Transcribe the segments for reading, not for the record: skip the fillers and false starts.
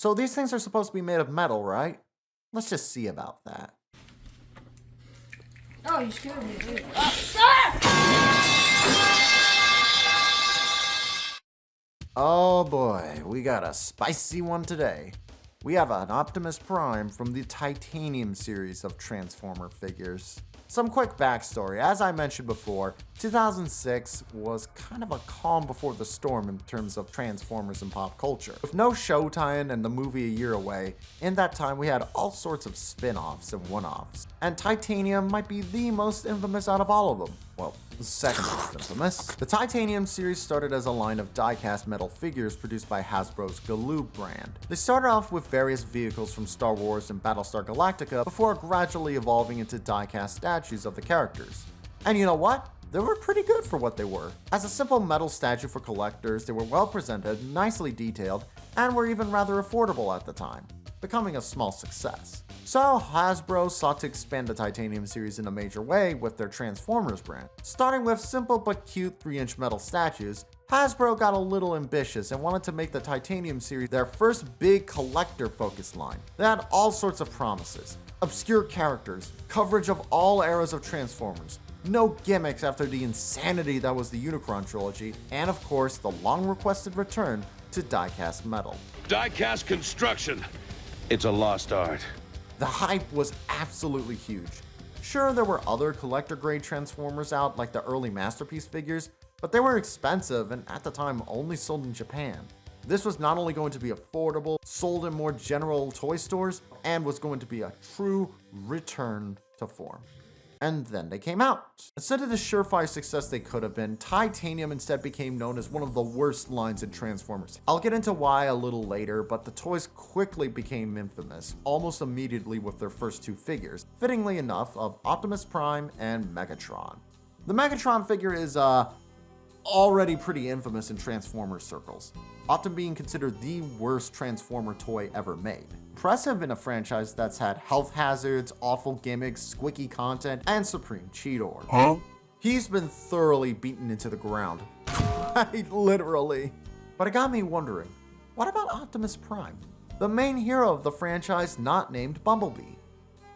So these things are supposed to be made of metal, right? Let's just see about that. Oh, you scared me, dude. Oh boy, we got a spicy one today. We have an Optimus Prime from the Titanium series of Transformer figures. Some quick backstory. As I mentioned before, 2006 was kind of a calm before the storm in terms of Transformers and pop culture. With no show tie-in and the movie a year away, in that time we had all sorts of spin-offs and one-offs. And Titanium might be the most infamous out of all of them. Well, the second most infamous. The Titanium series started as a line of die-cast metal figures produced by Hasbro's Galoob brand. They started off with various vehicles from Star Wars and Battlestar Galactica before gradually evolving into die-cast statues of the characters. And you know what? They were pretty good for what they were. As a simple metal statue for collectors, they were well presented, nicely detailed, and were even rather affordable at the time, becoming a small success. So Hasbro sought to expand the Titanium series in a major way with their Transformers brand. Starting with simple but cute 3-inch metal statues, Hasbro got a little ambitious and wanted to make the Titanium series their first big collector-focused line. They had all sorts of promises: obscure characters, coverage of all eras of Transformers, no gimmicks after the insanity that was the Unicron trilogy, and of course the long-requested return to die-cast metal. Die-cast construction. It's a lost art. The hype was absolutely huge. Sure, there were other collector-grade Transformers out like the early Masterpiece figures, but they were expensive and at the time only sold in Japan. This was not only going to be affordable, sold in more general toy stores, and was going to be a true return to form. And then they came out. Instead of the surefire success they could have been, Titanium instead became known as one of the worst lines in Transformers. I'll get into why a little later, but the toys quickly became infamous, almost immediately with their first two figures, fittingly enough, of Optimus Prime and Megatron. The Megatron figure is already pretty infamous in Transformers circles, often being considered the worst Transformer toy ever made. Impressive in a franchise that's had health hazards, awful gimmicks, squicky content, and supreme cheator. Huh? He's been thoroughly beaten into the ground. Literally. But it got me wondering, what about Optimus Prime? The main hero of the franchise not named Bumblebee.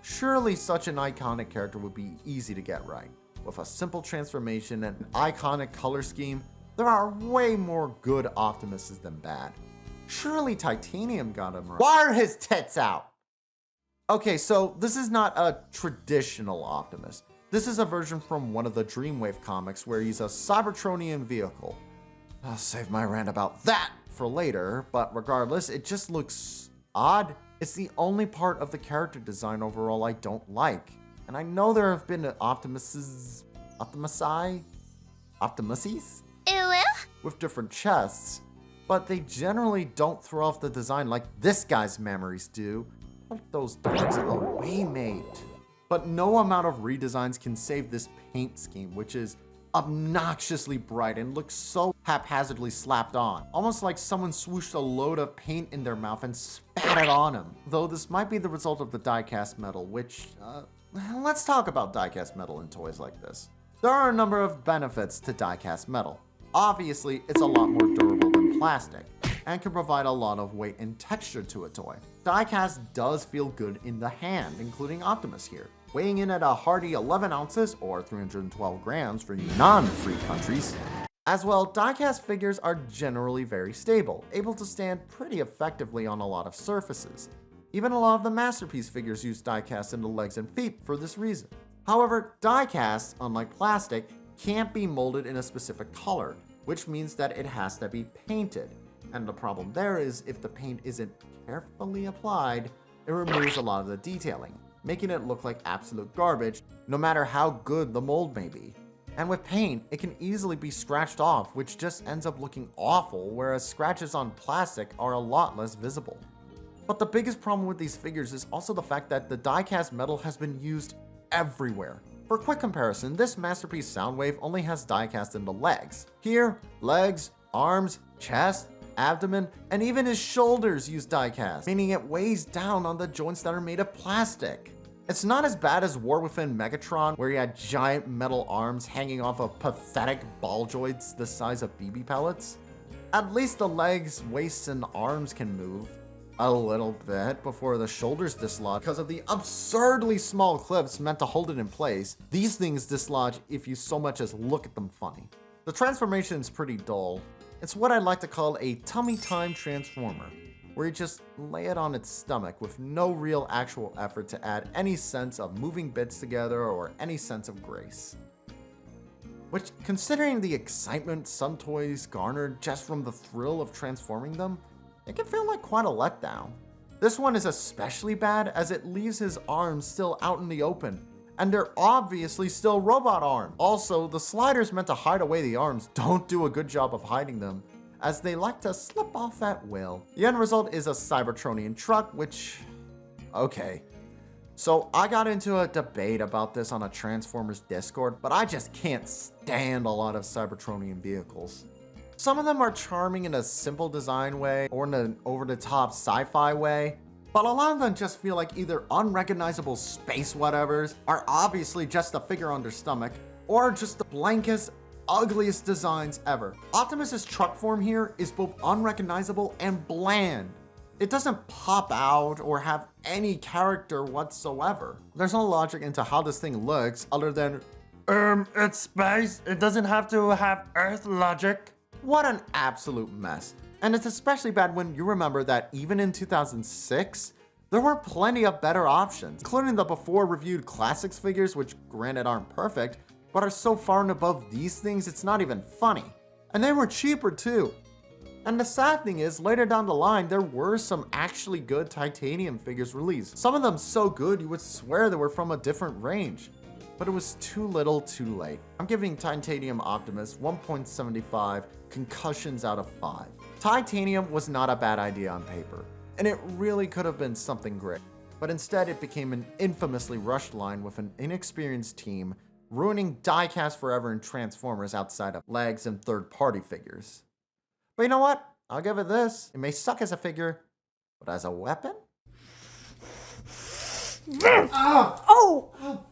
Surely such an iconic character would be easy to get right. With a simple transformation and an iconic color scheme, there are way more good Optimuses than bad. Surely Titanium got him right. Why are his tits out? Okay, so this is not a traditional Optimus. This is a version from one of the Dreamwave comics where he's a Cybertronian vehicle. I'll save my rant about that for later, but regardless, it just looks odd. It's the only part of the character design overall I don't like. And I know there have been Optimuses with different chests, but they generally don't throw off the design like this guy's memories do. Like those dogs are way made. But no amount of redesigns can save this paint scheme, which is obnoxiously bright and looks so haphazardly slapped on. Almost like someone swooshed a load of paint in their mouth and spat it on him. Though this might be the result of the die-cast metal, which, let's talk about die-cast metal in toys like this. There are a number of benefits to die-cast metal. Obviously, it's a lot more durable than plastic, and can provide a lot of weight and texture to a toy. Die-cast does feel good in the hand, including Optimus here, weighing in at a hearty 11 ounces or 312 grams for you non-free countries. As well, die-cast figures are generally very stable, able to stand pretty effectively on a lot of surfaces. Even a lot of the Masterpiece figures use die-cast in the legs and feet for this reason. However, die-cast, unlike plastic, can't be molded in a specific color, which means that it has to be painted. And the problem there is if the paint isn't carefully applied, it removes a lot of the detailing, making it look like absolute garbage, no matter how good the mold may be. And with paint, it can easily be scratched off, which just ends up looking awful, whereas scratches on plastic are a lot less visible. But the biggest problem with these figures is also the fact that the die-cast metal has been used everywhere. For quick comparison, this Masterpiece Soundwave only has die-cast in the legs. Here, legs, arms, chest, abdomen, and even his shoulders use die-cast, meaning it weighs down on the joints that are made of plastic. It's not as bad as War Within Megatron, where he had giant metal arms hanging off of pathetic ball joints the size of BB pellets. At least the legs, waists, and arms can move. a little bit before the shoulders dislodge because of the absurdly small clips meant to hold it in place. These things dislodge if you so much as look at them funny. The transformation is pretty dull. It's what I'd like to call a tummy time transformer, where you just lay it on its stomach with no real actual effort to add any sense of moving bits together or any sense of grace. Which, considering the excitement some toys garnered just from the thrill of transforming them, it can feel like quite a letdown. This one is especially bad as it leaves his arms still out in the open, and they're obviously still robot arms. Also, the sliders meant to hide away the arms don't do a good job of hiding them, as they like to slip off at will. The end result is a Cybertronian truck, which, okay. So I got into a debate about this on a Transformers Discord, but I just can't stand a lot of Cybertronian vehicles. Some of them are charming in a simple design way or in an over-the-top sci-fi way, but a lot of them just feel like either unrecognizable space whatevers, are obviously just a figure on their stomach, or just the blankest, ugliest designs ever. Optimus's truck form here is both unrecognizable and bland. It doesn't pop out or have any character whatsoever. There's no logic into how this thing looks other than, it's space, it doesn't have to have Earth logic. What an absolute mess. And it's especially bad when you remember that even in 2006, there were plenty of better options, including the before reviewed classics figures, which granted aren't perfect, but are so far and above these things it's not even funny. And they were cheaper too. And the sad thing is, later down the line, there were some actually good titanium figures released. Some of them so good you would swear they were from a different range. But it was too little too late. I'm giving Titanium Optimus 1.75 concussions out of 5. Titanium was not a bad idea on paper, and it really could have been something great. But instead it became an infamously rushed line with an inexperienced team, ruining diecast forever in Transformers outside of legs and third-party figures. But you know what? I'll give it this. It may suck as a figure, but as a weapon? Oh!